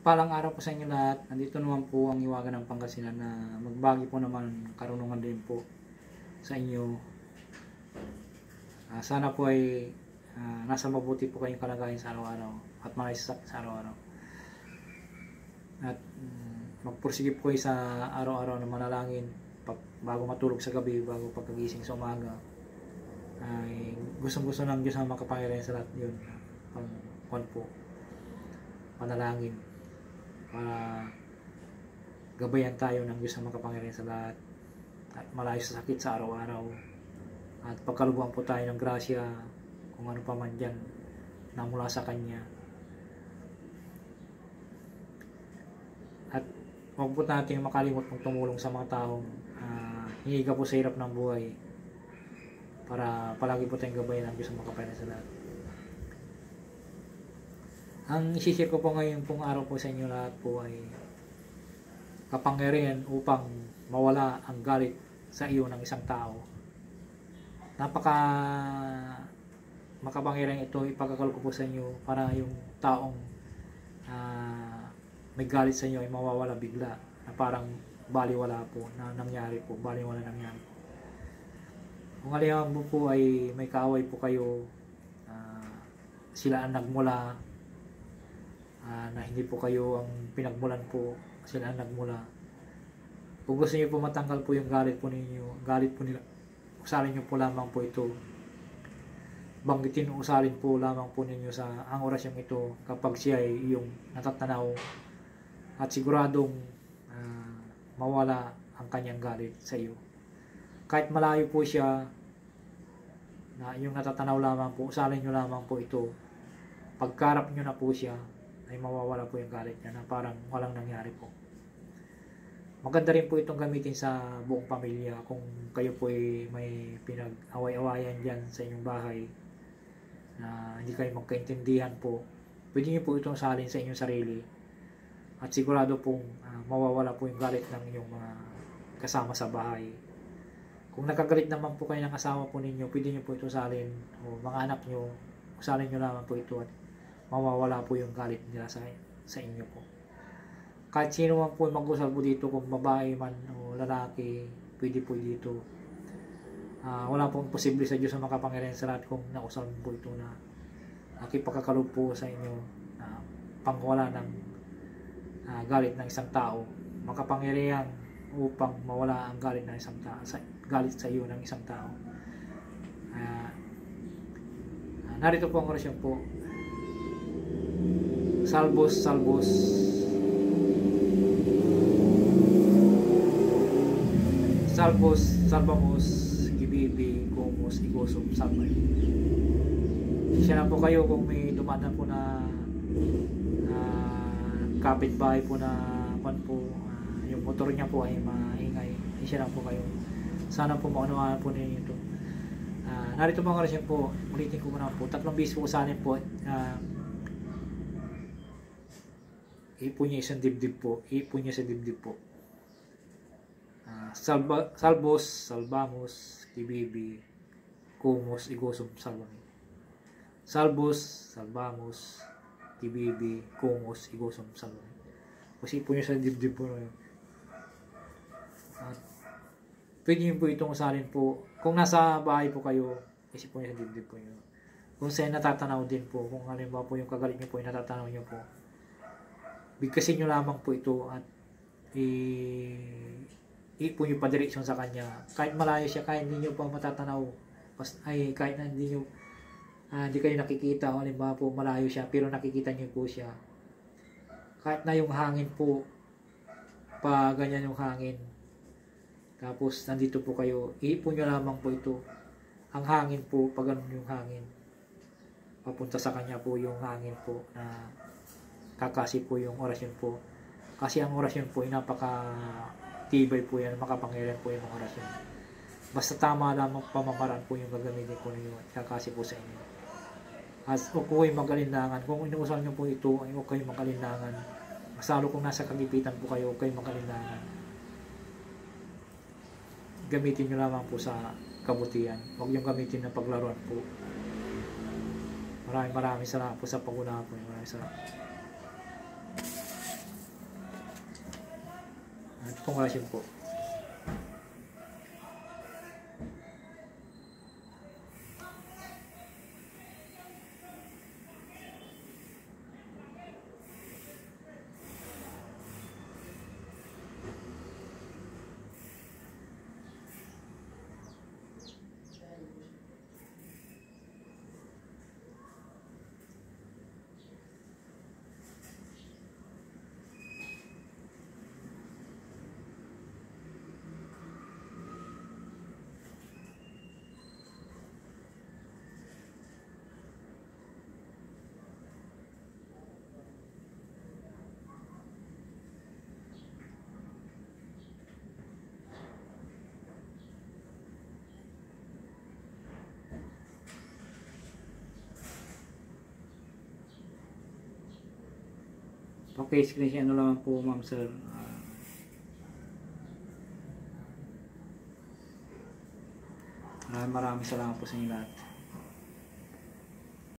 Palang araw po sa inyo lahat. Nandito naman po ang Iwaga ng Pangasinan na magbagi po naman karunungan din po sa inyo. Sana po ay nasa mabuti po kayong kalagayan sa araw-araw at malaysak sa araw-araw. At magpursige po kayo sa araw-araw na manalangin bago matulog sa gabi, bago pagkagising sa umaga. Ay gustong-gusto ng Diyos ang makapangyarihan sa lahat yun. Pang po panalangin para gabayan tayo ng Diyos na makapangyarihan sa lahat at malayo sa sakit sa araw-araw at pagkalubuhan po tayo ng grasya kung ano pa man dyan na mula sa Kanya. At huwag po natin makalimot kung tumulong sa mga taong hinihiga po sa hirap ng buhay para palagi po tayong gabayan ng Diyos na makapangyarihan sa lahat. Ang isishare ko po ngayon pong araw po sa inyo lahat po ay kapangyarihan upang mawala ang galit sa iyo ng isang tao. Napaka makapangyarihan ito, ipagkakalo ko po sa inyo para yung taong may galit sa inyo ay mawawala bigla na parang baliwala po na nangyari po, baliwala nangyari po. Kung halimbawa mo po ay may kaaway po kayo, sila ang nagmula, na hindi po kayo ang pinagmulan po, sila ang nagmula. Kung gusto niyo po matanggal po yung galit po ninyo, galit po nila, usalin niyo po lamang po ito. Banggitin o usalin po lamang po ninyo sa ang orasyong ito kapag siya ay iyong natatanaw at siguradong mawala ang kanyang galit sa iyo. Kahit malayo po siya na iyong natatanaw lamang po, usalin niyo lamang po ito. Pagkarap niyo na po siya, ay mawawala po yung galit niya na parang walang nangyari po. Maganda rin po itong gamitin sa buong pamilya kung kayo po ay may pinag-away-awayan dyan sa inyong bahay na hindi kayo magkaintindihan po. Pwede niyo po itong salin sa inyong sarili at sigurado pong mawawala po yung galit ng inyong mga kasama sa bahay. Kung nakagalit naman po kayo ng asawa po ninyo, pwede niyo po ito salin o mga anak niyo, salin niyo lamang po ito at mawawala po yung galit nila sa inyo po. Kahit sino man po mag-usal po dito, kung babae man o lalaki, pwede po dito. Wala pong posible sa Diyos na makapangyarihan sa lahat kung nausal po ito na nakipagkakalob po sa inyo pangwala ng galit ng isang tao. Makapangyarihan upang mawala ang galit ng isang tao, galit sa iyo ng isang tao. Narito po ang orasyon po. Salvos, salvos. Salvos, salvamos, gibibi, kumos, igosum, salvay. Siya na po kayo kung may dumadaan po na kapitbahay po na yung motor niya po ay maingay. Siya na po kayo. Sana po maunawaan po ninyo ito. Narito po ang orasyon po. Ulitin ko muna po. 3 beses po usanin po. Ipon niya isang dibdib po. Ipon niya sa dibdib po. Salvos, salvamos, kibibi, kumos, igosum, salvami. Salvos, salvamos, kibibi, kumos, igosum, salvami. Kasi ipon niya sa dibdib po. At pwede niyo po itong usalin po. Kung nasa bahay po kayo, isipon niya sa dibdib po niyo. Kung sa'yo natatanaw din po, kung halimbawa po yung kagalit niyo po, yung natatanaw niyo po, bigkasin nyo lamang po ito at ipo nyo pa direksyon sa kanya. Kahit malayo siya, kahit hindi nyo pa matatanaw, kahit na hindi kayo nakikita, o halimbawa po malayo siya, pero nakikita nyo po siya. Kahit na yung hangin po, pa ganyan yung hangin, tapos nandito po kayo, ipo nyo lamang po ito. Ang hangin po, pag ganun yung hangin, papunta sa kanya po yung hangin po na kakasi po yung orasyon po. Kasi ang orasyon po ay napaka-tibay po yan, makapangyarihan po yung orasyon. Basta tama lamang pamamaraan po yung gagamitin po ninyo at kakasi po sa inyo. At huwag po kayong magalinlangan. Kung inuusal nyo po ito, ay huwag kayong magalinlangan. Masalo kung nasa kagipitan po kayo, huwag kayong magalinlangan. Gamitin nyo lamang po sa kabutihan. Huwag yung gamitin na paglaruan po. Maraming salamat po sa pag-unawa po. Maraming salamat. Pangasinan po. Paki-screenshot ano lang po ma'am sir. Maraming salamat po sa inyo lahat.